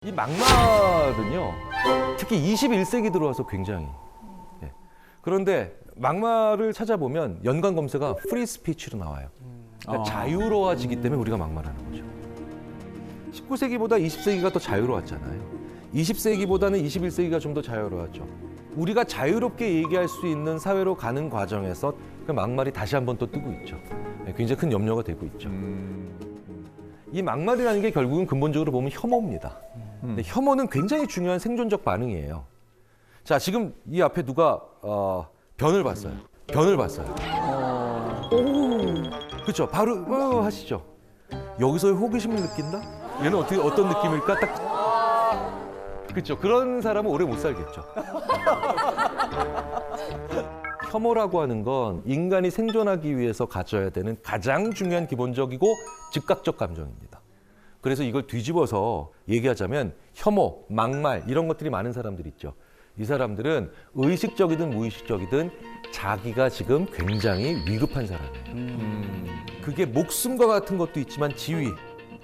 이 막말은요, 특히 21세기 들어와서 굉장히. 예. 그런데 막말을 찾아보면 연관 검색어가 프리 스피치로 나와요. 그러니까 자유로워지기 때문에 우리가 막말하는 거죠. 19세기보다 20세기가 더 자유로웠잖아요. 20세기보다는 21세기가 좀 더 자유로웠죠. 우리가 자유롭게 얘기할 수 있는 사회로 가는 과정에서 그 막말이 다시 한번 또 뜨고 있죠. 예, 굉장히 큰 염려가 되고 있죠. 이 막말이라는 게 결국은 근본적으로 보면 혐오입니다. 근데 혐오는 굉장히 중요한 생존적 반응이에요. 자, 지금 이 앞에 누가 변을 봤어요. 변을 봤어요. 그렇죠. 바로 하시죠. 여기서의 호기심을 느낀다? 얘는 어떤 느낌일까? 딱 그렇죠. 그런 사람은 오래 못 살겠죠. 혐오라고 하는 건 인간이 생존하기 위해서 가져야 되는 가장 중요한 기본적이고 즉각적 감정입니다. 그래서 이걸 뒤집어서 얘기하자면 혐오, 막말 이런 것들이 많은 사람들이 있죠. 이 사람들은 의식적이든 무의식적이든 자기가 지금 굉장히 위급한 사람이에요. 그게 목숨과 같은 것도 있지만 지위,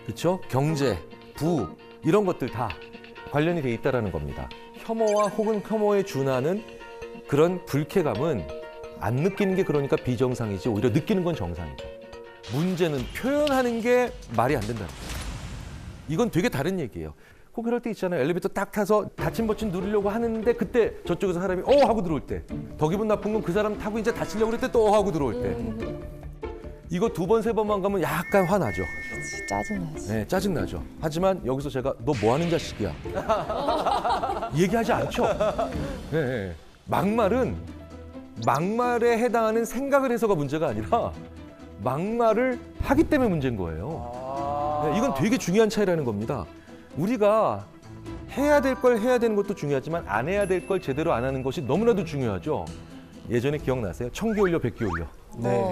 그렇죠? 경제, 부 이런 것들 다 관련이 돼 있다는 겁니다. 혐오와 혹은 혐오에 준하는 그런 불쾌감은 안 느끼는 게 그러니까 비정상이지 오히려 느끼는 건 정상이죠. 문제는 표현하는 게 말이 안 된다는 거예요. 이건 되게 다른 얘기예요. 꼭 그럴 때 있잖아요. 엘리베이터 딱 타서 닫힌 버튼 누르려고 하는데 그때 저쪽에서 사람이 하고 들어올 때. 더 기분 나쁜 건 그 사람 타고 이제 닫히려고 그럴 때 또 하고 들어올 때. 이거 두 번, 세 번만 가면 약간 화나죠. 짜증나지. 네, 짜증나죠. 하지만 여기서 제가 너 뭐 하는 자식이야. 얘기하지 않죠. 네, 막말은 막말에 해당하는 생각을 해서가 문제가 아니라 막말을 하기 때문에 문제인 거예요. 네, 이건 되게 중요한 차이라는 겁니다. 우리가 해야 될 걸 해야 되는 것도 중요하지만 안 해야 될 걸 제대로 안 하는 것이 너무나도 중요하죠. 예전에 기억나세요? 청기 올려 백기 올려. 네.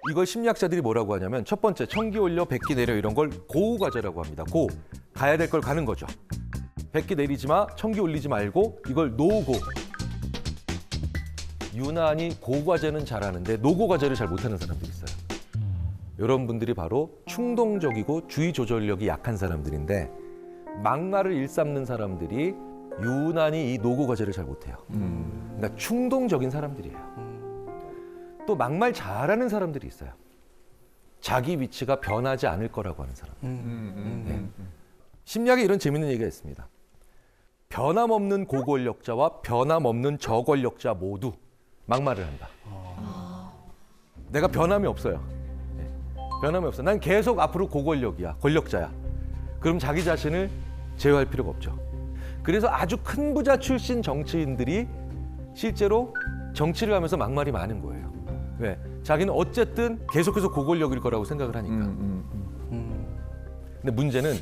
이걸 심리학자들이 뭐라고 하냐면 첫 번째 청기 올려 백기 내려 이런 걸 고우 과제라고 합니다. 고 가야 될 걸 가는 거죠. 백기 내리지 마, 청기 올리지 말고 이걸 노고. 유난히 고 과제는 잘하는데 노고 과제를 잘 못하는 사람들이 있어요. 이런 분들이 바로 충동적이고 주의 조절력이 약한 사람들인데 막말을 일삼는 사람들이 유난히 이 노고 과제를 잘 못해요. 그러니까 충동적인 사람들이에요. 또 막말 잘하는 사람들이 있어요. 자기 위치가 변하지 않을 거라고 하는 사람. 네. 심리학에 이런 재밌는 얘기가 있습니다. 변함없는 고권력자와 변함없는 저권력자 모두 막말을 한다. 내가 변함이 없어요. 네. 변함이 없어. 난 계속 앞으로 고권력이야. 권력자야. 그럼 자기 자신을 제어할 필요가 없죠. 그래서 아주 큰 부자 출신 정치인들이 실제로 정치를 하면서 막말이 많은 거예요. 왜? 자기는 어쨌든 계속해서 고권력일 거라고 생각을 하니까. 근데 문제는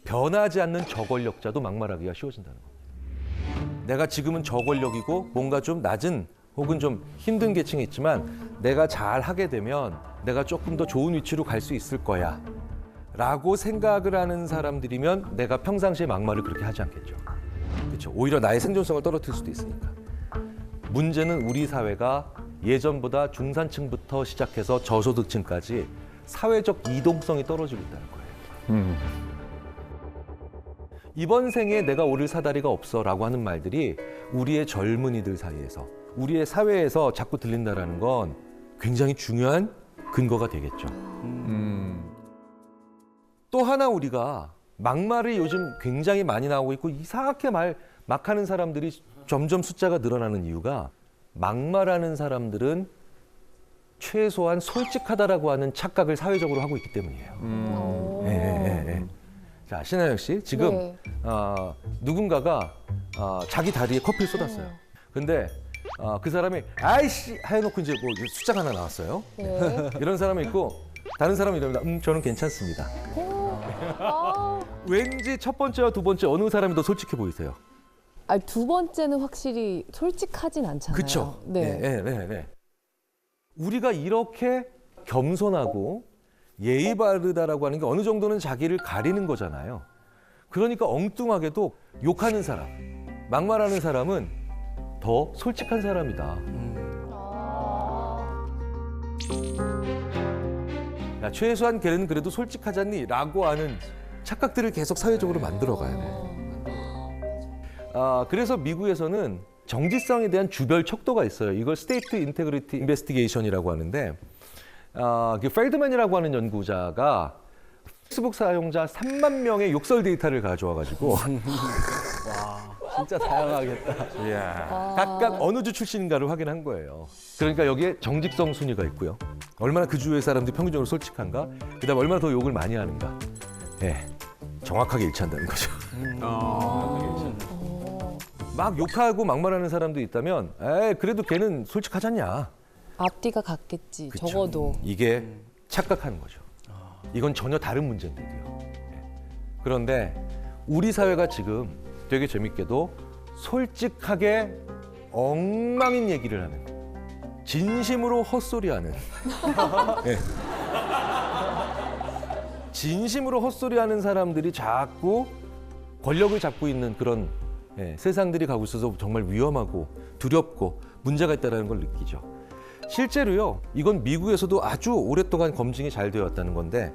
변하지 않는 저권력자도 막말하기가 쉬워진다는 겁니다. 내가 지금은 저권력이고 뭔가 좀 낮은 혹은 좀 힘든 계층에 있지만 내가 잘 하게 되면 내가 조금 더 좋은 위치로 갈 수 있을 거야 라고 생각을 하는 사람들이면 내가 평상시에 막말을 그렇게 하지 않겠죠. 그렇죠. 오히려 나의 생존성을 떨어뜨릴 수도 있으니까. 문제는 우리 사회가 예전보다 중산층부터 시작해서 저소득층까지 사회적 이동성이 떨어지고 있다는 거예요. 이번 생에 내가 오를 사다리가 없어라고 하는 말들이 우리의 젊은이들 사이에서 우리의 사회에서 자꾸 들린다라는 건 굉장히 중요한 근거가 되겠죠. 또 하나 우리가 막말이 요즘 굉장히 많이 나오고 있고 이상하게 막 하는 사람들이 점점 숫자가 늘어나는 이유가 막말하는 사람들은 최소한 솔직하다라고 하는 착각을 사회적으로 하고 있기 때문이에요. 네. 자, 신하영 씨, 지금 네. 누군가가 자기 다리에 커피를 쏟았어요. 근데 그 사람이 아이씨 해놓고 이제 뭐 숫자가 하나 나왔어요. 네. 이런 사람이 있고 다른 사람이 이러면 저는 괜찮습니다. 왠지 첫 번째와 두 번째 어느 사람이 더 솔직해 보이세요? 아니, 두 번째는 확실히 솔직하진 않잖아요. 그렇죠. 네. 네. 우리가 이렇게 겸손하고 예의 바르다라고 하는 게 어느 정도는 자기를 가리는 거잖아요. 그러니까 엉뚱하게도 욕하는 사람, 막말하는 사람은 더 솔직한 사람이다. 야, 최소한 걔는 그래도 솔직하잖니? 라고 하는 착각들을 계속 사회적으로 만들어가요. 그래서 미국에서는 정지성에 대한 주별 척도가 있어요. 이걸 스테이트 인테그리티 인베스티게이션이라고 하는데 펠드맨이라고 하는 연구자가 페이스북 사용자 3만 명의 욕설 데이터를 가져와가지고 진짜 다양하겠다. 각각 어느 주 출신인가를 확인한 거예요. 그러니까 여기에 정직성 순위가 있고요. 얼마나 그 주의 사람들이 평균적으로 솔직한가, 그다음에 얼마나 더 욕을 많이 하는가. 예, 정확하게 일치한다는 거죠. 막 욕하고 막말하는 사람도 있다면, 그래도 걔는 솔직하지 않냐. 앞뒤가 같겠지. 그쵸. 적어도. 이게 착각하는 거죠. 이건 전혀 다른 문제인데도요. 그런데 우리 사회가 지금 되게 재밌게도 솔직하게 엉망인 얘기를 하는, 진심으로 헛소리하는, 예. 진심으로 헛소리하는 사람들이 자꾸 권력을 잡고 있는 그런 세상들이 가고 있어서 정말 위험하고 두렵고 문제가 있다는 걸 느끼죠. 실제로요, 이건 미국에서도 아주 오랫동안 검증이 잘 되었다는 건데,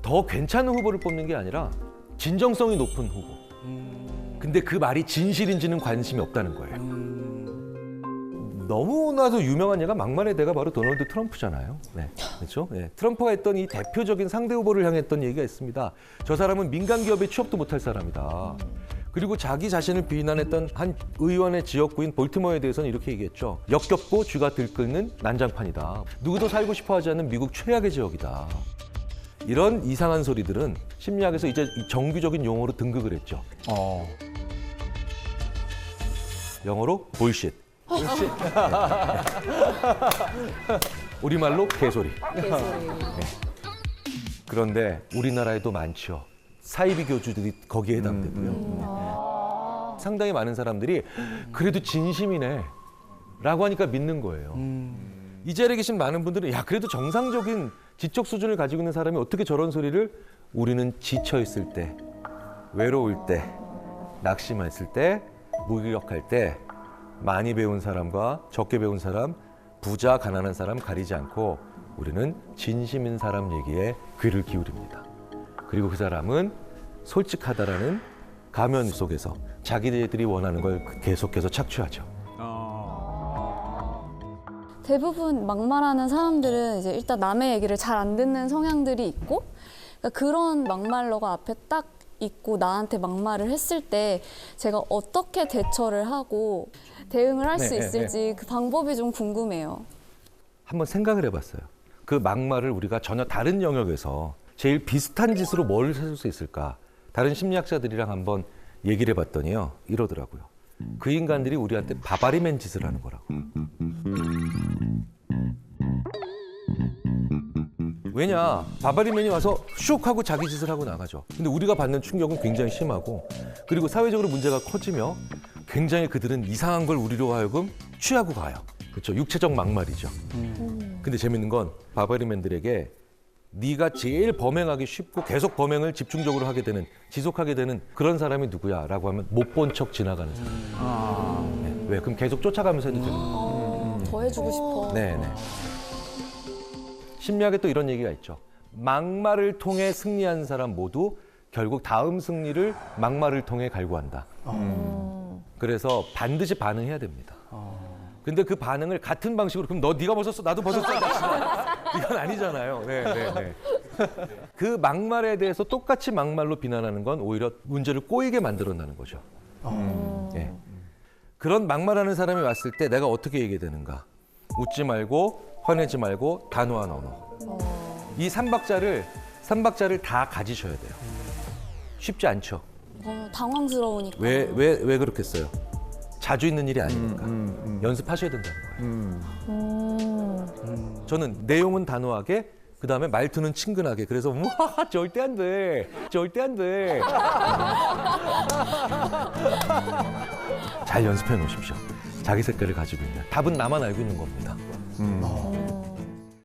더 괜찮은 후보를 뽑는 게 아니라 진정성이 높은 후보. 근데 그 말이 진실인지는 관심이 없다는 거예요. 너무나도 유명한 예가 막말의 대가 바로 도널드 트럼프잖아요. 네, 그렇죠? 네. 트럼프가 했던 이 대표적인 상대 후보를 향했던 얘기가 있습니다. 저 사람은 민간 기업에 취업도 못할 사람이다. 그리고 자기 자신을 비난했던 한 의원의 지역구인 볼티모어에 대해서는 이렇게 얘기했죠. 역겹고 쥐가 들끓는 난장판이다. 누구도 살고 싶어하지 않는 미국 최악의 지역이다. 이런 이상한 소리들은 심리학에서 이제 정규적인 용어로 등극을 했죠. 영어로 볼쉿. 우리말로 개소리. 그런데 우리나라에도 많죠. 사이비 교주들이 거기에 해당되고요. 상당히 많은 사람들이 그래도 진심이네 라고 하니까 믿는 거예요. 이 자리에 계신 많은 분들은 야, 그래도 정상적인 지적 수준을 가지고 있는 사람이 어떻게 저런 소리를. 우리는 지쳐 있을 때, 외로울 때, 낙심했을 때, 무기력할 때 많이 배운 사람과 적게 배운 사람, 부자 가난한 사람 가리지 않고 우리는 진심인 사람 얘기에 귀를 기울입니다. 그리고 그 사람은 솔직하다라는 가면 속에서 자기들이 원하는 걸 계속해서 착취하죠. 대부분 막말하는 사람들은 이제 일단 남의 얘기를 잘 안 듣는 성향들이 있고, 그러니까 그런 막말러가 앞에 딱 있고 나한테 막말을 했을 때 제가 어떻게 대처를 하고 대응을 할 수 있을지 그 방법이 좀 궁금해요. 한번 생각을 해봤어요. 그 막말을 우리가 전혀 다른 영역에서 제일 비슷한 짓으로 뭘 해줄 수 있을까? 다른 심리학자들이랑 한번 얘기를 해봤더니요, 이러더라고요. 그 인간들이 우리한테 바바리맨 짓을 하는 거라고. 왜냐, 바바리맨이 와서 슉 하고 자기 짓을 하고 나가죠. 근데 우리가 받는 충격은 굉장히 심하고, 그리고 사회적으로 문제가 커지며 굉장히 그들은 이상한 걸 우리로 하여금 취하고 가요. 그렇죠. 육체적 막말이죠. 근데 재밌는 건 바바리맨들에게 네가 제일 범행하기 쉽고 계속 범행을 집중적으로 하게 되는, 지속하게 되는 그런 사람이 누구야? 라고 하면 못 본 척 지나가는 사람. 네. 왜? 그럼 계속 쫓아가면서 해도 되는 거예요. 더 해주고 싶어. 네네. 심리학에 또 이런 얘기가 있죠. 막말을 통해 승리한 사람 모두 결국 다음 승리를 막말을 통해 갈구한다. 그래서 반드시 반응해야 됩니다. 근데 그 반응을 같은 방식으로, 그럼 네가 벗었어, 나도 벗었어. 이건 아니잖아요. 네. 그 막말에 대해서 똑같이 막말로 비난하는 건 오히려 문제를 꼬이게 만들어내는 거죠. 네. 그런 막말하는 사람이 왔을 때 내가 어떻게 얘기해야 되는가? 웃지 말고, 화내지 말고, 단호한 언어. 이 삼박자를 다 가지셔야 돼요. 쉽지 않죠. 당황스러우니까. 왜 그렇겠어요? 자주 있는 일이 아니니까. 연습하셔야 된다는 거예요. 저는 내용은 단호하게, 그 다음에 말투는 친근하게. 그래서 우와, 절대 안 돼. 절대 안 돼. 잘 연습해 놓으십시오. 자기 색깔을 가지고 있는. 답은 나만 알고 있는 겁니다.